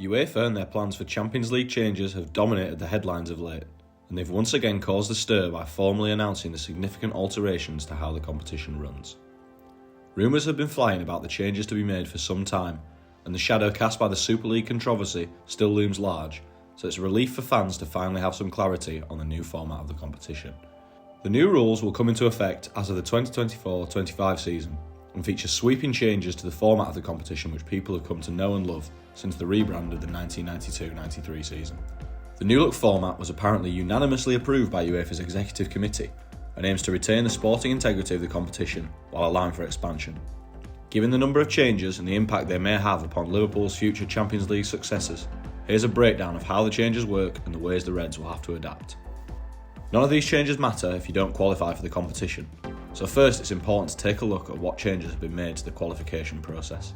UEFA and their plans for Champions League changes have dominated the headlines of late, and they've once again caused a stir by formally announcing the significant alterations to how the competition runs. Rumours have been flying about the changes to be made for some time, and the shadow cast by the Super League controversy still looms large, so it's a relief for fans to finally have some clarity on the new format of the competition. The new rules will come into effect as of the 2024-25 season, and feature sweeping changes to the format of the competition which people have come to know and love since the rebrand of the 1992-93 season. The new look format was apparently unanimously approved by UEFA's executive committee and aims to retain the sporting integrity of the competition while allowing for expansion. Given the number of changes and the impact they may have upon Liverpool's future Champions League successors, here's a breakdown of how the changes work and the ways the Reds will have to adapt. None of these changes matter if you don't qualify for the competition, so first it's important to take a look at what changes have been made to the qualification process.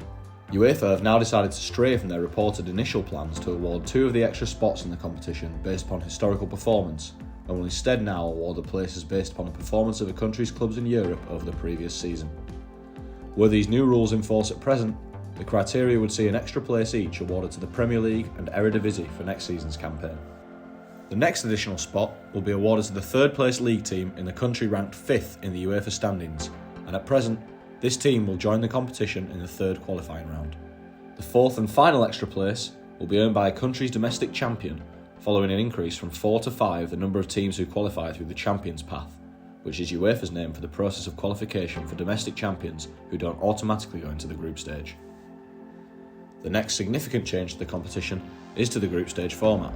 UEFA have now decided to stray from their reported initial plans to award 2 of the extra spots in the competition based upon historical performance, and will instead now award the places based upon the performance of a country's clubs in Europe over the previous season. Were these new rules in force at present, the criteria would see an extra place each awarded to the Premier League and Eredivisie for next season's campaign. The next additional spot will be awarded to the third place league team in the country ranked 5th in the UEFA standings, and at present, this team will join the competition in the third qualifying round. The fourth and final extra place will be earned by a country's domestic champion, following an increase from 4 to 5 the number of teams who qualify through the Champions Path, which is UEFA's name for the process of qualification for domestic champions who don't automatically go into the group stage. The next significant change to the competition is to the group stage format.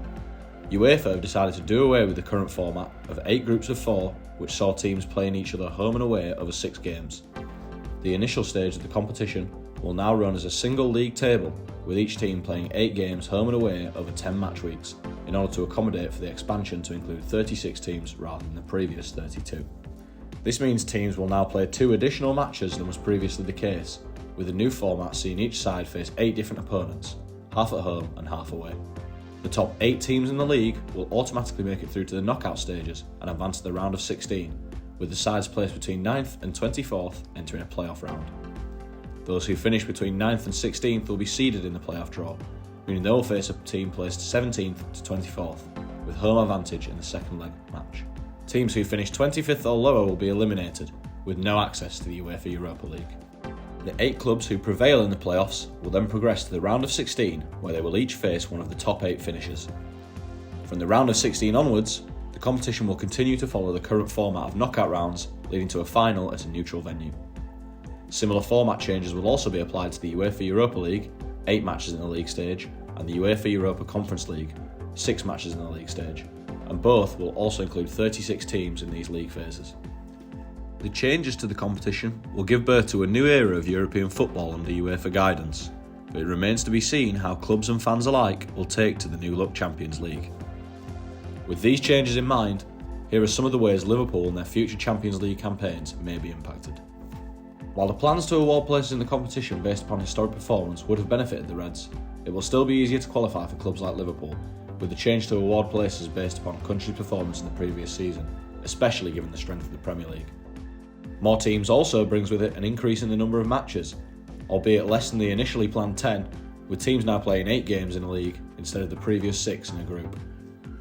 UEFA have decided to do away with the current format of 8 groups of 4, which saw teams playing each other home and away over 6 games. The initial stage of the competition will now run as a single league table, with each team playing 8 games home and away over 10 match weeks, in order to accommodate for the expansion to include 36 teams rather than the previous 32. This means teams will now play 2 additional matches than was previously the case, with the new format seeing each side face 8 different opponents, half at home and half away. The top 8 teams in the league will automatically make it through to the knockout stages and advance to the round of 16, with the sides placed between 9th and 24th entering a playoff round. Those who finish between 9th and 16th will be seeded in the playoff draw, meaning they will face a team placed 17th to 24th, with home advantage in the second leg match. Teams who finish 25th or lower will be eliminated, with no access to the UEFA Europa League. The 8 clubs who prevail in the playoffs will then progress to the round of 16, where they will each face one of the top 8 finishers. From the round of 16 onwards, the competition will continue to follow the current format of knockout rounds, leading to a final at a neutral venue. Similar format changes will also be applied to the UEFA Europa League, 8 matches in the league stage, and the UEFA Europa Conference League, 6 matches in the league stage, and both will also include 36 teams in these league phases. The changes to the competition will give birth to a new era of European football under UEFA guidance, but it remains to be seen how clubs and fans alike will take to the new look Champions League. With these changes in mind, here are some of the ways Liverpool and their future Champions League campaigns may be impacted. While the plans to award places in the competition based upon historic performance would have benefited the Reds, it will still be easier to qualify for clubs like Liverpool, with the change to award places based upon country performance in the previous season, especially given the strength of the Premier League. More teams also brings with it an increase in the number of matches, albeit less than the initially planned 10, with teams now playing 8 games in a league instead of the previous 6 in a group.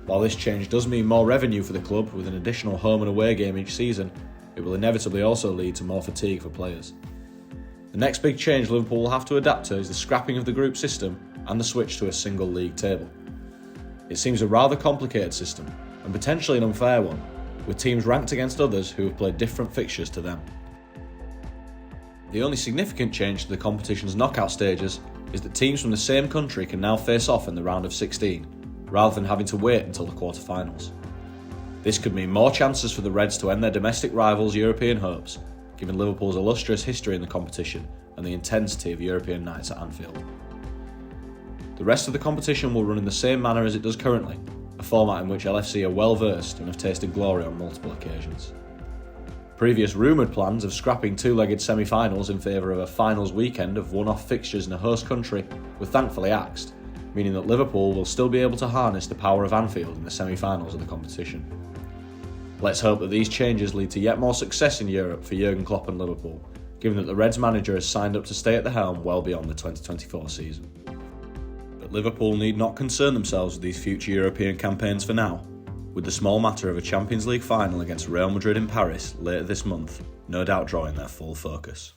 While this change does mean more revenue for the club with an additional home and away game each season, it will inevitably also lead to more fatigue for players. The next big change Liverpool will have to adapt to is the scrapping of the group system and the switch to a single league table. It seems a rather complicated system, and potentially an unfair one, with teams ranked against others who have played different fixtures to them. The only significant change to the competition's knockout stages is that teams from the same country can now face off in the round of 16, rather than having to wait until the quarter-finals. This could mean more chances for the Reds to end their domestic rivals' European hopes, given Liverpool's illustrious history in the competition and the intensity of European nights at Anfield. The rest of the competition will run in the same manner as it does currently, a format in which LFC are well versed and have tasted glory on multiple occasions. Previous rumoured plans of scrapping 2-legged semi-finals in favour of a finals weekend of one-off fixtures in a host country were thankfully axed, meaning that Liverpool will still be able to harness the power of Anfield in the semi-finals of the competition. Let's hope that these changes lead to yet more success in Europe for Jurgen Klopp and Liverpool, given that the Reds manager has signed up to stay at the helm well beyond the 2024 season. that Liverpool need not concern themselves with these future European campaigns for now, with the small matter of a Champions League final against Real Madrid in Paris later this month no doubt drawing their full focus.